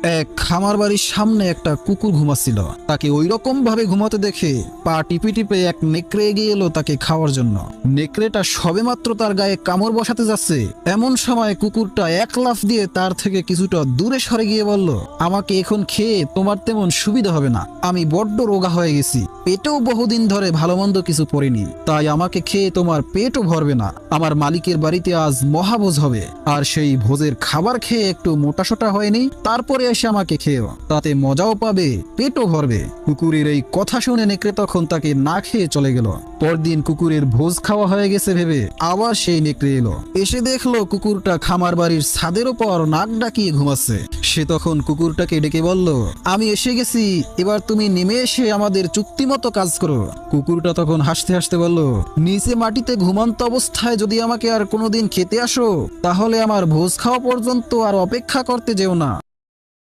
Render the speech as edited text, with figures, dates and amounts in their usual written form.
এক খামার বাড়ির সামনে একটা কুকুর ঘুমাচ্ছিল। তাকে ওই রকম ভাবে ঘুমাতে দেখে পা টিপে টিপে এক নেকড়ে এগিয়ে এলো তাকে খাওয়ার জন্য। নেকড়েটা সবেমাত্র তার গায়ে কামড় বসাতে যাচ্ছে, এমন সময় কুকুরটা এক লাফ দিয়ে তার থেকে কিছুটা দূরে সরে গিয়ে বলল, আমাকে এখন খেয়ে তোমার তেমন সুবিধা হবে না। আমি বড্ড রোগা হয়ে গেছি, পেটেও বহুদিন ধরে ভালো মন্দ কিছু পড়িনি, তাই আমাকে খেয়ে তোমার পেটও ভরবে না। আমার মালিকের বাড়িতে আজ মহাভোজ হবে, আর সেই ভোজের খাবার খেয়ে একটু মোটাসোটা হয়নি, তারপরে এসে আমাকে খেয়েও, তাতে মজাও পাবে, পেটও ভরবে। কুকুরের এই কথা শুনে নেকড়ে তখন তাকে না খেয়ে চলে গেল। পরদিন কুকুরের ভোজ খাওয়া হয়ে গেছে ভেবে আবার সেই নেকড়ে এলো। এসে দেখলো কুকুরটা খামার বাড়ির ছাদের উপর নাক ডাকিয়ে ঘুমাচ্ছে। সে তখন কুকুরটাকে ডেকে বলল, আমি এসে গেছি, এবার তুমি নেমে এসে আমাদের চুক্তি মতো কাজ করো। কুকুরটা তখন হাসতে হাসতে বলল, নিচে মাটিতে ঘুমন্ত অবস্থায় যদি আমাকে আর কোনোদিন খেতে আসো, তাহলে আমার ভোজ খাওয়া পর্যন্ত আর অপেক্ষা করতে যেও না।